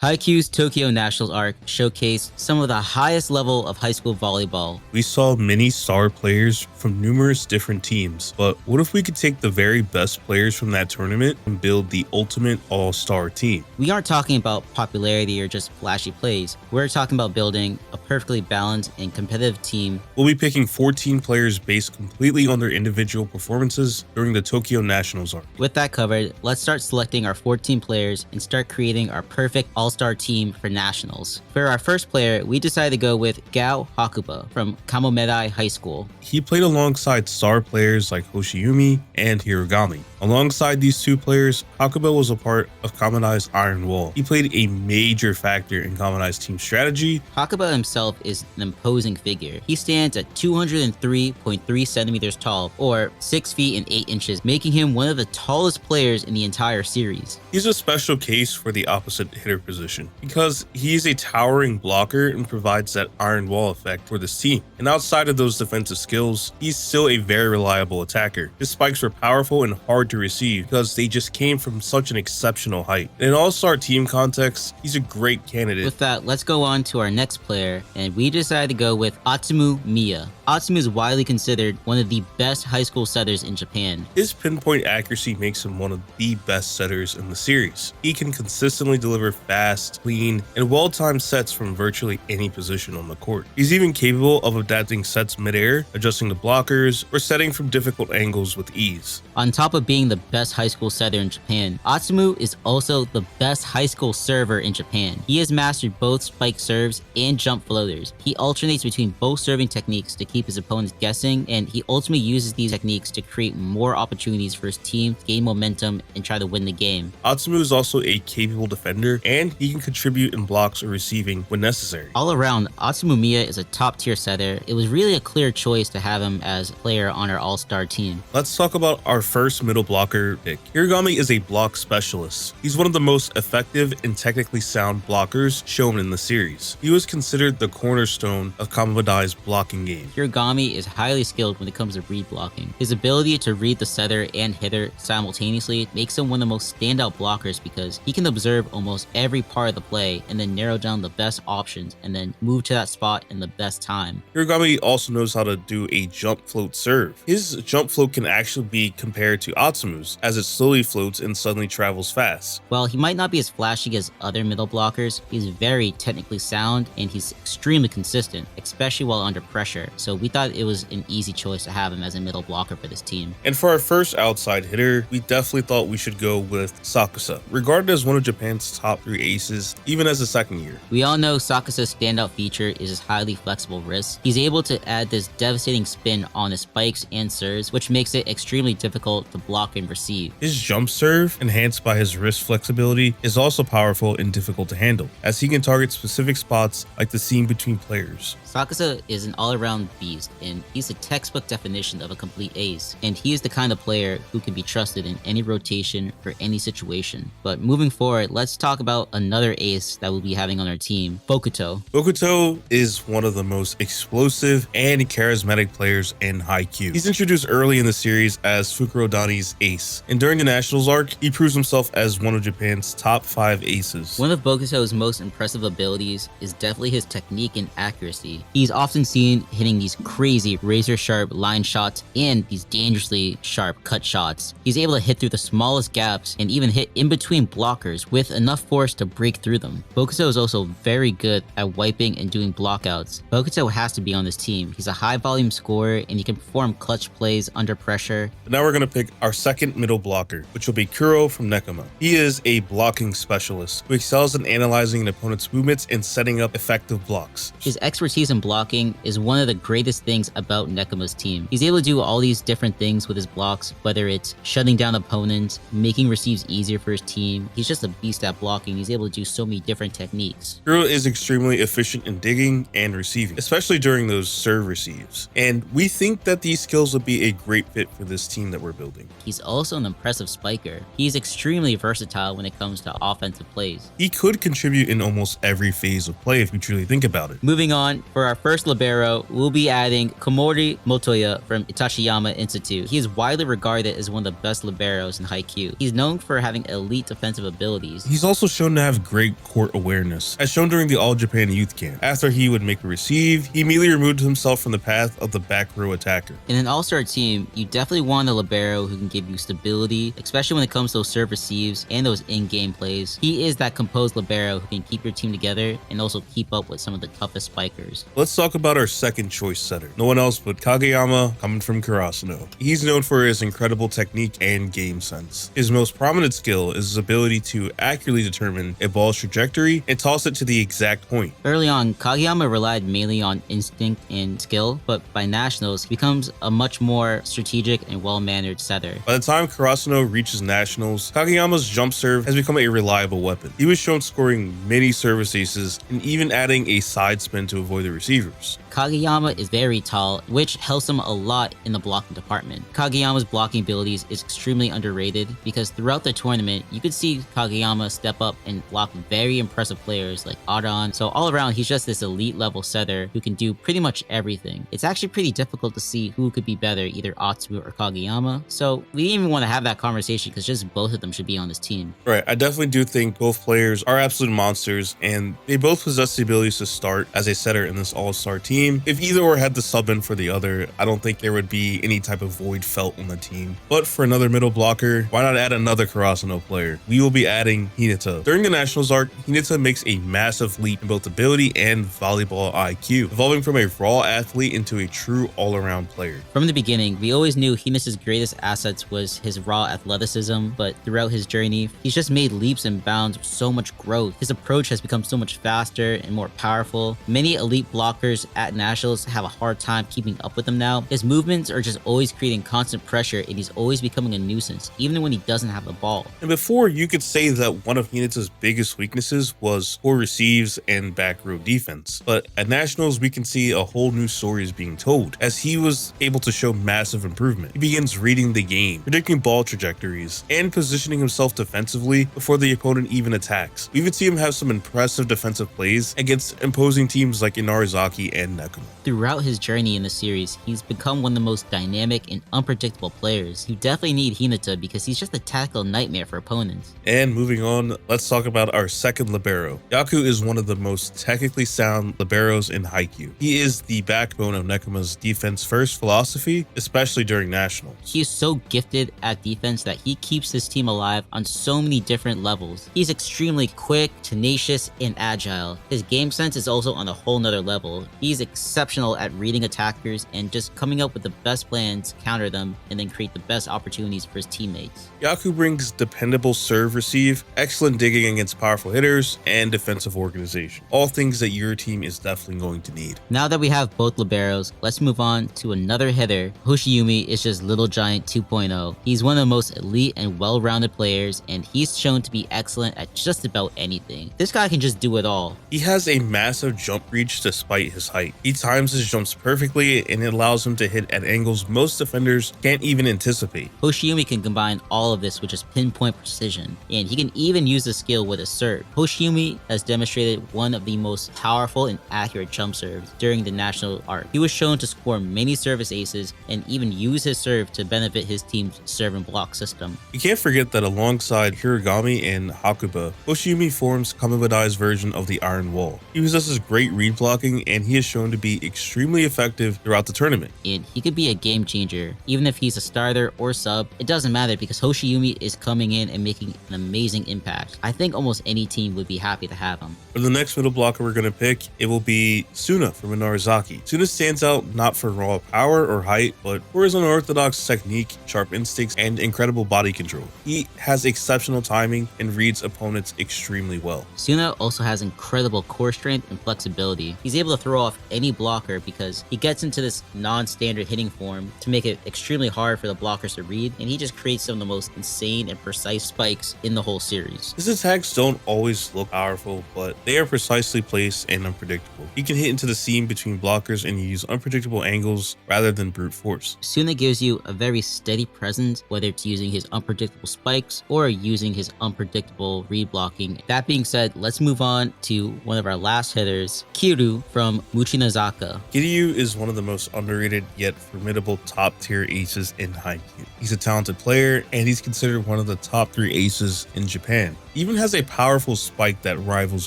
Haikyuu's Tokyo Nationals arc showcased some of the highest level of high school volleyball. We saw many star players from numerous different teams, but what if we could take the very best players from that tournament and build the ultimate all-star team? We aren't talking about popularity or just flashy plays. We're talking about building a perfectly balanced and competitive team. We'll be picking 14 players based completely on their individual performances during the Tokyo Nationals arc. With that covered, let's start selecting our 14 players and start creating our perfect all-star team for Nationals. For our first player, we decided to go with Gao Hakuba from Kamomedai High School. He played alongside star players like Hoshiyumi and Hirogami. Alongside these two players, Hakuba was a part of Kamedai's Iron Wall. He played a major factor in Kamedai's team strategy. Hakuba himself is an imposing figure. He stands at 203.3 centimeters tall, or 6 feet and 8 inches, making him one of the tallest players in the entire series. He's a special case for the opposite hitter position because he's a towering blocker and provides that iron wall effect for this team. And outside of those defensive skills, he's still a very reliable attacker. His spikes were powerful and hard to receive because they just came from such an exceptional height. In an all-star team context, he's a great candidate. With that, let's go on to our next player, and we decided to go with Atsumu Miya. Atsumu is widely considered one of the best high school setters in Japan. His pinpoint accuracy makes him one of the best setters in the series. He can consistently deliver fast, clean, and well-timed sets from virtually any position on the court. He's even capable of adapting sets midair, adjusting the blockers, or setting from difficult angles with ease. On top of being the best high school setter in Japan, Atsumu is also the best high school server in Japan. He has mastered both spike serves and jump floaters. He alternates between both serving techniques to keep his opponents guessing, and he ultimately uses these techniques to create more opportunities for his team to gain momentum and try to win the game. Atsumu is also a capable defender, and he can contribute in blocks or receiving when necessary. All around, Atsumu Miya is a top-tier setter. It was really a clear choice to have him as a player on our all-star team. Let's talk about our first middle blocker pick. Hirogami is a block specialist. He's one of the most effective and technically sound blockers shown in the series. He was considered the cornerstone of Kamomedai's blocking game. Hirogami is highly skilled when it comes to read blocking. His ability to read the setter and hitter simultaneously makes him one of the most standout blockers because he can observe almost every part of the play and then narrow down the best options and then move to that spot in the best time. Hirogami also knows how to do a jump float serve. His jump float can actually be compared to Atsumu's, as it slowly floats and suddenly travels fast. While he might not be as flashy as other middle blockers, he's very technically sound and he's extremely consistent, especially while under pressure, so we thought it was an easy choice to have him as a middle blocker for this team. And for our first outside hitter, we definitely thought we should go with Sakusa, regarded as one of Japan's top 3 aces, even as a second year. We all know Sakusa's standout feature is his highly flexible wrist. He's able to add this devastating spin on his spikes and serves, which makes it extremely difficult to block and receive. His jump serve, enhanced by his wrist flexibility, is also powerful and difficult to handle, as he can target specific spots like the seam between players. Sakusa is an all-around beast, and he's a textbook definition of a complete ace, and he is the kind of player who can be trusted in any rotation for any situation. But moving forward, let's talk about another ace that we'll be having on our team, Bokuto. Bokuto is one of the most explosive and charismatic players in Haikyuu. He's introduced early in the series as Fukurodani's ace, and during the Nationals arc, he proves himself as one of Japan's top 5 aces. One of Bokuto's most impressive abilities is definitely his technique and accuracy. He's often seen hitting these crazy razor-sharp line shots and these dangerously sharp cut shots. He's able to hit through the smallest gaps and even hit in between blockers with enough force to break through them. Bokuto is also very good at wiping and doing blockouts. Bokuto has to be on this team. He's a high-volume scorer and he can perform clutch plays under pressure. But now we're going to pick our second middle blocker, which will be Kuro from Nekoma. He is a blocking specialist who excels in analyzing an opponent's movements and setting up effective blocks. His expertise in blocking is one of the greatest things about Nekoma's team. He's able to do all these different things with his blocks, whether it's shutting down opponents, making receives easier for his team. He's just a beast at blocking. He's able to do so many different techniques. Kuro is extremely efficient in digging and receiving, especially during those serve receives. And we We think that these skills would be a great fit for this team that we're building. He's also an impressive spiker. He's extremely versatile when it comes to offensive plays. He could contribute in almost every phase of play if you truly think about it. Moving on, for our first libero, we'll be adding Komori Motoya from Itachiyama Institute. He is widely regarded as one of the best liberos in Haikyuu. He's known for having elite defensive abilities. He's also shown to have great court awareness, as shown during the All Japan Youth Camp. After he would make a receive, he immediately removed himself from the path of the back row attacker. In an all-star team, you definitely want a libero who can give you stability, especially when it comes to those serve receives and those in-game plays. He is that composed libero who can keep your team together and also keep up with some of the toughest spikers. Let's talk about our second choice setter. No one else but Kageyama, coming from Karasuno. He's known for his incredible technique and game sense. His most prominent skill is his ability to accurately determine a ball's trajectory and toss it to the exact point. Early on, Kageyama relied mainly on instinct and skill, but by nationals, he becomes a much more strategic and well-mannered setter. By the time Karasuno reaches nationals, Kageyama's jump serve has become a reliable weapon. He was shown scoring many service aces and even adding a side spin to avoid the receivers. Kageyama is very tall, which helps him a lot in the blocking department. Kageyama's blocking abilities is extremely underrated because throughout the tournament, you could see Kageyama step up and block very impressive players like Aran. So all around, he's just this elite level setter who can do pretty much everything. It's actually pretty difficult to see who could be better, either Atsu or Kageyama. So we didn't even want to have that conversation because just both of them should be on this team. Right, I definitely do think both players are absolute monsters, and they both possess the abilities to start as a setter in this all-star team. If either or had to sub in for the other, I don't think there would be any type of void felt on the team. But for another middle blocker, why not add another Karasuno player? We will be adding Hinata. During the Nationals arc, Hinata makes a massive leap in both ability and volleyball IQ, evolving from a raw athlete into a true all-around player. From the beginning, we always knew Hinata's greatest assets was his raw athleticism, but throughout his journey, he's just made leaps and bounds with so much growth. His approach has become so much faster and more powerful. Many elite blockers at nationals have a hard time keeping up with him now. His movements are just always creating constant pressure and he's always becoming a nuisance, even when he doesn't have the ball. And before, you could say that one of Hinata's biggest weaknesses was poor receives and back row defense. But at nationals, we can see a whole new story is being told, as he was able to show massive improvement. He begins reading the game, predicting ball trajectories, and positioning himself defensively before the opponent even attacks. We even see him have some impressive defensive plays against imposing teams like Inarizaki and Nekoma. Throughout his journey in the series, he's become one of the most dynamic and unpredictable players. You definitely need Hinata because he's just a tactical nightmare for opponents. And moving on, let's talk about our second libero. Yaku is one of the most technically sound liberos in Haikyuu. He is the backbone of Nekoma's defense-first philosophy, especially during nationals. He is so gifted at defense that he keeps his team alive on so many different levels. He's extremely quick, tenacious, and agile. His game sense is also on a whole nother level. He's exceptional at reading attackers and just coming up with the best plans, counter them, and then create the best opportunities for his teammates. Yaku brings dependable serve receive, excellent digging against powerful hitters, and defensive organization. All things that your team is definitely going to need. Now that we have both liberos, let's move on to another hitter. Hoshiumi is just Little Giant 2.0. He's one of the most elite and well-rounded players, and he's shown to be excellent at just about anything. This guy can just do it all. He has a massive jump reach despite his height. He times his jumps perfectly, and it allows him to hit at angles most defenders can't even anticipate. Hoshiumi can combine all of this with just pinpoint precision, and he can even use the skill with a serve. Hoshiumi has demonstrated one of the most powerful and accurate jump serves during the national arc. He was shown to score many service aces and even use his serve to benefit his team's serve and block system. You can't forget that alongside Hiragami and Hakuba, Hoshiumi forms Kamabadai's version of the Iron Wall. He possesses great read blocking, and he is shown to be extremely effective throughout the tournament. And he could be a game changer. Even if he's a starter or sub, it doesn't matter because Hoshiumi is coming in and making an amazing impact. I think almost any team would be happy to have him. For the next middle blocker we're going to pick, it will be Suna from Inarizaki. Suna stands out not for raw power or height, but for his unorthodox technique, sharp instincts, and incredible body control. He has exceptional timing and reads opponents extremely well. Suna also has incredible core strength and flexibility. He's able to throw off any any blocker because he gets into this non-standard hitting form to make it extremely hard for the blockers to read, and he just creates some of the most insane and precise spikes in the whole series. His attacks don't always look powerful, but they are precisely placed and unpredictable. He can hit into the seam between blockers and use unpredictable angles rather than brute force. Suna gives you a very steady presence, whether it's using his unpredictable spikes or using his unpredictable read blocking. That being said, let's move on to one of our last hitters, Kiryu from Muchinazaka. Haikyu is one of the most underrated yet formidable top tier aces in Haikyuu. He's a talented player and he's considered one of the top 3 aces in Japan. He even has a powerful spike that rivals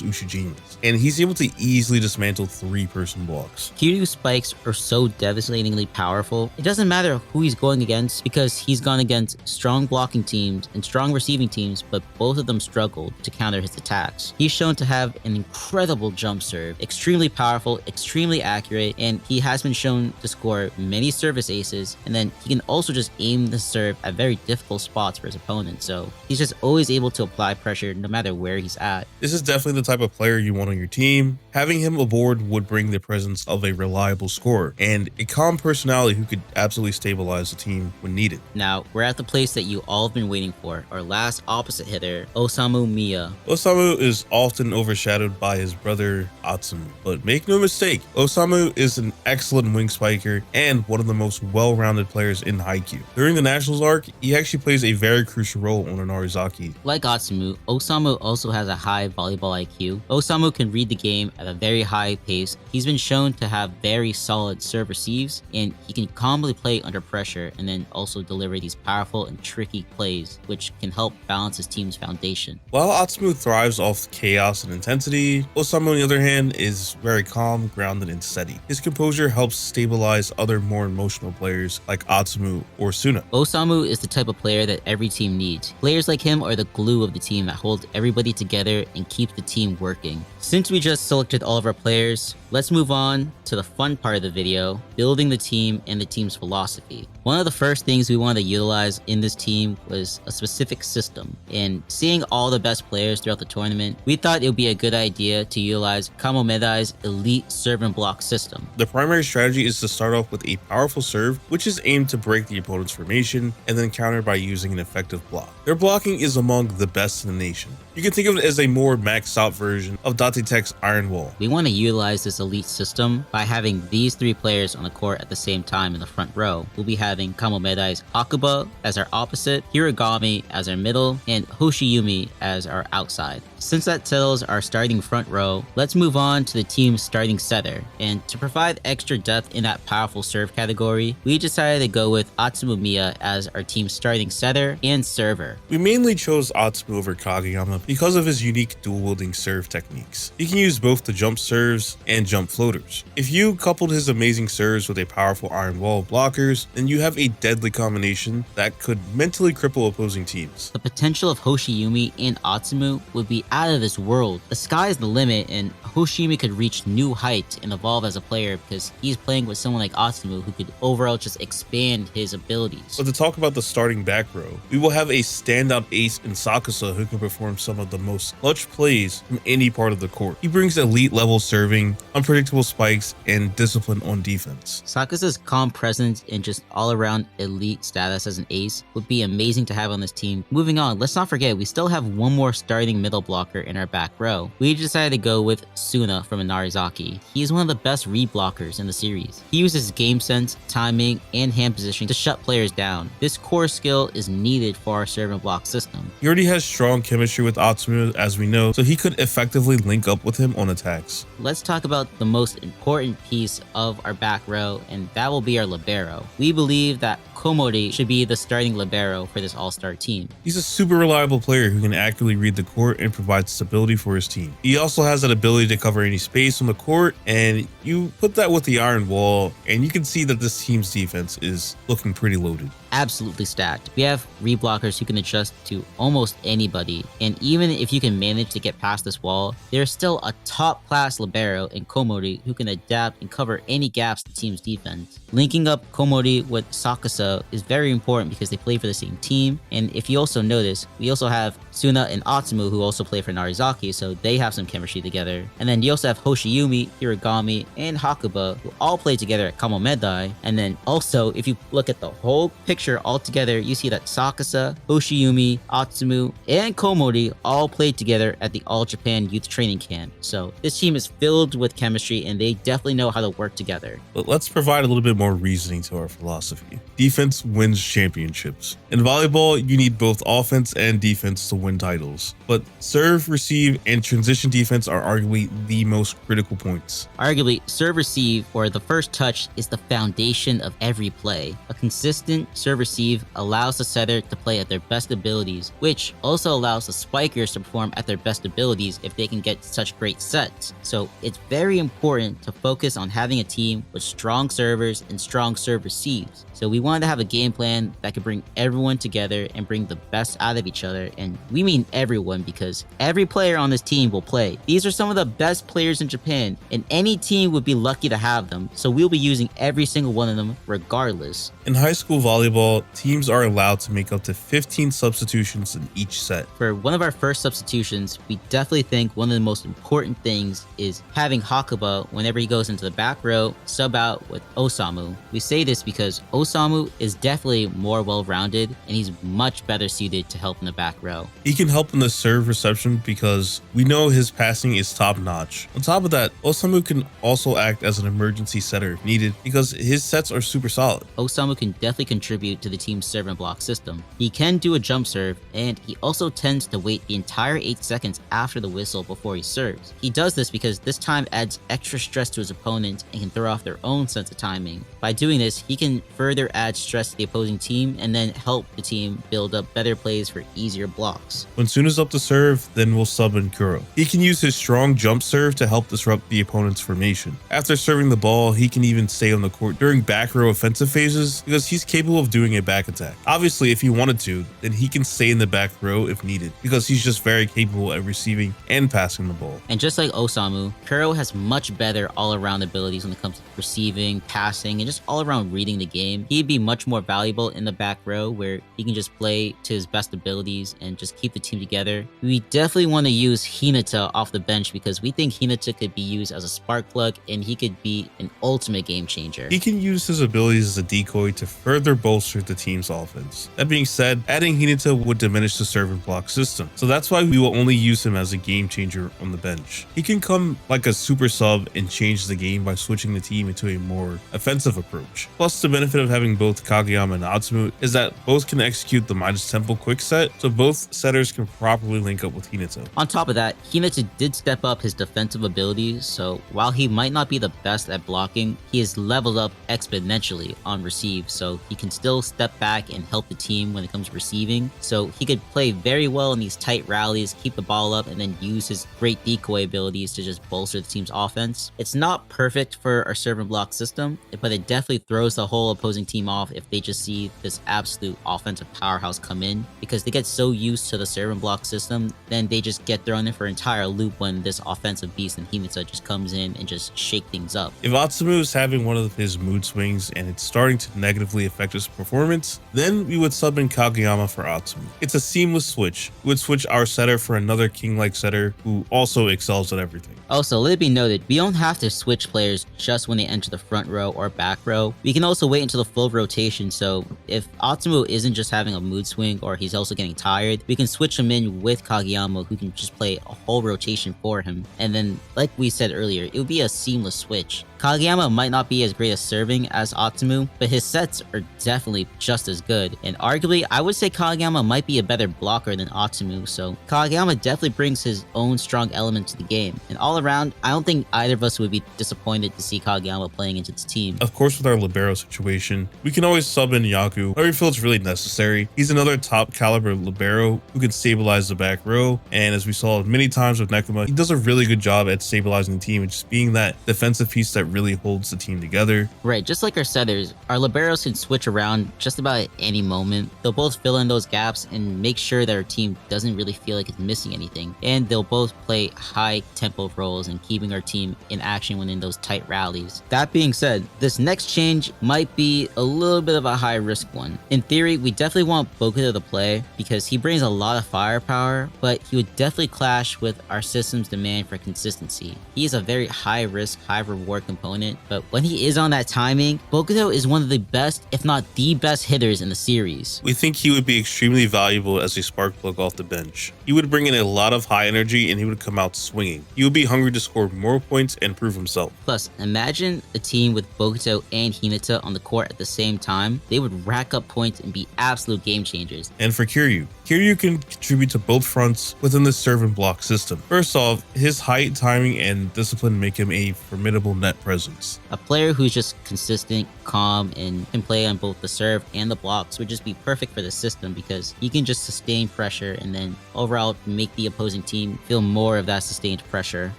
Ushijima's, and he's able to easily dismantle 3-person blocks. Kiryu's spikes are so devastatingly powerful. It doesn't matter who he's going against because he's gone against strong blocking teams and strong receiving teams, but both of them struggled to counter his attacks. He's shown to have an incredible jump serve, extremely powerful, extremely accurate, and he has been shown to score many service aces, and then he can also just aim the serve at very difficult spots for his opponent, so he's just always able to apply pressure no matter where he's at. This is definitely the type of player you want on your team. Having him aboard would bring the presence of a reliable scorer and a calm personality who could absolutely stabilize the team when needed. Now, we're at the place that you all have been waiting for, our last opposite hitter, Osamu Miya. Osamu is often overshadowed by his brother Atsumu, but make no mistake, Osamu is an excellent wing spiker and one of the most well-rounded players in Haikyuu. During the Nationals arc, he actually plays a very crucial role on an Arizaki. Like Atsumu, Osamu also has a high volleyball IQ. Osamu can read the game at a very high pace. He's been shown to have very solid serve receives, and he can calmly play under pressure and then also deliver these powerful and tricky plays, which can help balance his team's foundation. While Atsumu thrives off chaos and intensity, Osamu on the other hand is very calm, grounded, and steady. His composure helps stabilize other more emotional players like Atsumu or Suna. Osamu is the type of player that every team needs. Players like him are the glue of the team that hold everybody together and keep the team working. Since we just selected all of our players, let's move on to the fun part of the video, building the team and the team's philosophy. One of the first things we wanted to utilize in this team was a specific system, and seeing all the best players throughout the tournament, we thought it would be a good idea to utilize Kamomedai's elite serve and block system. The primary strategy is to start off with a powerful serve, which is aimed to break the opponent's formation and then counter by using an effective block. Their blocking is among the best in the nation. You can think of it as a more maxed out version of Datetek's Iron Wall. We want to utilize this elite system by having these 3 players on the court at the same time in the front row. We'll be having Kamomedai's Hakuba as our opposite, Hiragami as our middle, and Hoshiyumi as our outside. Since that settles our starting front row, let's move on to the team's starting setter. And to provide extra depth in that powerful serve category, we decided to go with Atsumu Miya as our team's starting setter and server. We mainly chose Atsumu over Kageyama because of his unique dual-wielding serve techniques. He can use both the jump serves and jump floaters. If you coupled his amazing serves with a powerful iron wall of blockers, then you have a deadly combination that could mentally cripple opposing teams. The potential of Hoshiyumi and Atsumu would be out of this world. The sky is the limit, and Hoshiyumi could reach new heights and evolve as a player because he's playing with someone like Atsumu who could overall just expand his abilities. But to talk about the starting back row, we will have a standout ace in Sakusa who can perform some of the most clutch plays from any part of the court. He brings elite level serving, unpredictable spikes, and discipline on defense. Sakusa's calm presence and just all-around elite status as an ace would be amazing to have on this team. Moving on, let's not forget we still have one more starting middle blocker in our back row. We decided to go with Suna from Inarizaki. He is one of the best read blockers in the series. He uses game sense, timing, and hand positioning to shut players down. This core skill is needed for our serve and block system. He already has strong chemistry with Atsumu, as we know, so he could effectively link up with him on attacks. Let's talk about the most important piece of our back row, and that will be our libero. We believe that Komori should be the starting libero for this all-star team. He's a super reliable player who can accurately read the court and provide stability for his team. He also has that ability to cover any space on the court, and you put that with the iron wall, and you can see that this team's defense is looking pretty loaded. absolutely stacked. We have reblockers who can adjust to almost anybody, and even if you can manage to get past this wall, there's still a top-class libero in Komori who can adapt and cover any gaps the team's defense. Linking up Komori with Sakasa is very important because they play for the same team, and if you also notice, we also have Suna and Atsumu who also play for Narizaki, so they have some chemistry together. And then you also have Hoshiyumi, Hiragami, and Hakuba who all play together at Kamomedai. And then also, if you look at the whole picture all together, you see that Sakasa, Hoshiyumi, Atsumu, and Komori all played together at the All Japan Youth Training Camp. So this team is filled with chemistry and they definitely know how to work together. But let's provide a little bit more reasoning to our philosophy. Defense wins championships. In volleyball, you need both offense and defense to win titles. But serve, receive, and transition defense are arguably the most critical points. Arguably, serve receive, or the first touch, is the foundation of every play. A consistent serve receive allows the setter to play at their best abilities, which also allows the spikers to perform at their best abilities if they can get such great sets. So it's very important to focus on having a team with strong servers and strong serve receives. So we wanted to have a game plan that could bring everyone together and bring the best out of each other, and we mean everyone because every player on this team will play. These are some of the best players in Japan, and any team would be lucky to have them, so we'll be using every single one of them regardless. In high school volleyball, teams are allowed to make up to 15 substitutions in each set. For one of our first substitutions, we definitely think one of the most important things is having Hakuba, whenever he goes into the back row, sub out with Osamu. We say this because Osamu is definitely more well-rounded and he's much better suited to help in the back row. He can help in the serve reception because we know his passing is top-notch. On top of that, Osamu can also act as an emergency setter if needed because his sets are super solid. Osamu can definitely contribute to the team's serve and block system. He can do a jump serve, and he also tends to wait the entire 8 seconds after the whistle before he serves. He does this because this time adds extra stress to his opponent and can throw off their own sense of timing. By doing this, he can further add stress to the opposing team and then help the team build up better plays for easier blocks. When Suna's up to serve, then we'll sub in Kuro. He can use his strong jump serve to help disrupt the opponent's formation. After serving the ball, he can even stay on the court during back row offensive phases because he's capable of doing a back attack. Obviously, if he wanted to, then he can stay in the back row if needed because he's just very capable at receiving and passing the ball. And just like Osamu, Kuro has much better all-around abilities when it comes to receiving, passing, and just all-around reading the game. He'd be much more valuable in the back row where he can just play to his best abilities and just keep the team together. We definitely want to use Hinata off the bench because we think Hinata could be used as a spark plug and he could be an ultimate game changer. He can use his abilities as a decoy to further bolster the team's offense. That being said, adding Hinata would diminish the serve and block system, so that's why we will only use him as a game changer on the bench. He can come like a super sub and change the game by switching the team into a more offensive approach. Plus, the benefit of having both Kageyama and Atsumu is that both can execute the minus tempo quick set, so both setters can properly link up with Hinata. On top of that, Hinata did step up his defensive abilities, so while he might not be the best at blocking, he is leveled up exponentially on receive, so he can still step back and help the team when it comes to receiving. So he could play very well in these tight rallies, keep the ball up, and then use his great decoy abilities to just bolster the team's offense. It's not perfect for our serve and block system, but it definitely throws the whole opposing team off if they just see this absolute offensive powerhouse come in, because they get so used to the serve and block system, then they just get thrown in for an entire loop when this offensive beast in Hinata just comes in and just shake things up. If Atsumu is having one of his mood swings and it's starting to negatively affect his performance, then we would sub in Kageyama for Atsumu. It's a seamless switch. We would switch our setter for another king-like setter who also excels at everything. Also, let it be noted, we don't have to switch players just when they enter the front row or back row. We can also wait until the full rotation, so if Atsumu isn't just having a mood swing or he's also getting tired, we can switch him in with Kageyama, who can just play a whole rotation for him. And then, like we said earlier, it would be a seamless switch. Kageyama might not be as great at serving as Atsumu, but his sets are definitely just as good. And arguably, I would say Kageyama might be a better blocker than Atsumu, so Kageyama definitely brings his own strong element to the game. And all around, I don't think either of us would be disappointed to see Kageyama playing into this team. Of course, with our libero situation, and we can always sub in Yaku whenever we feel it's really necessary. He's another top caliber libero who can stabilize the back row, and as we saw many times with Nekoma, he does a really good job at stabilizing the team and just being that defensive piece that really holds the team together. Right, just like our setters, our liberos can switch around just about at any moment. They'll both fill in those gaps and make sure that our team doesn't really feel like it's missing anything. And they'll both play high tempo roles and keeping our team in action when in those tight rallies. That being said, this next change might be a little bit of a high risk one. In theory, we definitely want Bokuto to play because he brings a lot of firepower, but he would definitely clash with our system's demand for consistency. He is a very high risk, high reward component, but when he is on that timing, Bokuto is one of the best, if not the best hitters in the series. We think he would be extremely valuable as a spark plug off the bench. He would bring in a lot of high energy and he would come out swinging. He would be hungry to score more points and prove himself. Plus, imagine a team with Bokuto and Hinata on the court at the same time. They would rack up points and be absolute game changers. And for Kiryu can contribute to both fronts within the serve and block system. First off, his height, timing, and discipline make him a formidable net presence. A player who's just consistent, calm, and can play on both the serve and the blocks would just be perfect for the system because he can just sustain pressure and then overall make the opposing team feel more of that sustained pressure.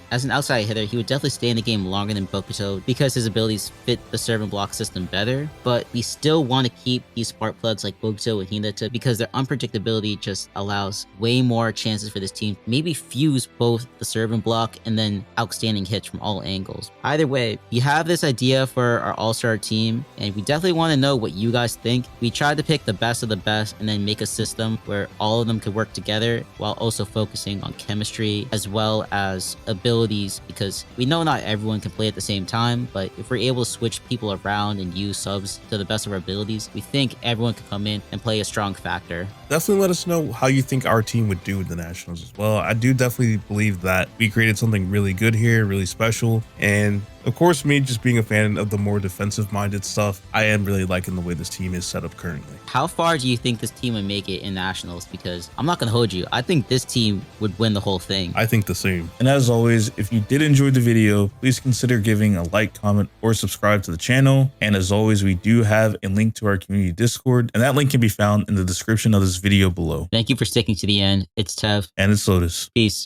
As an outside hitter, he would definitely stay in the game longer than Bokuto because his abilities fit the serve and block system better, but we still want to keep these spark plugs like Bokuto and Hinata because their unpredictability just allows way more chances for this team to maybe fuse both the serve and block and then outstanding hits from all angles. Either way, we have this idea for our all-star team and we definitely want to know what you guys think. We tried to pick the best of the best and then make a system where all of them could work together while also focusing on chemistry as well as abilities because we know not everyone can play at the same time, but if we're able to switch people around and use subs to the best of our abilities, we think everyone can come in and play a strong factor. Definitely let us know how you think our team would do in the Nationals as well. I do definitely believe that we created something really good here, really special, and of course, me just being a fan of the more defensive-minded stuff, I am really liking the way this team is set up currently. How far do you think this team would make it in Nationals? Because I'm not going to hold you. I think this team would win the whole thing. I think the same. And as always, if you did enjoy the video, please consider giving a like, comment, or subscribe to the channel. And as always, we do have a link to our community Discord, and that link can be found in the description of this video below. Thank you for sticking to the end. It's Tev. And it's Lotus. Peace.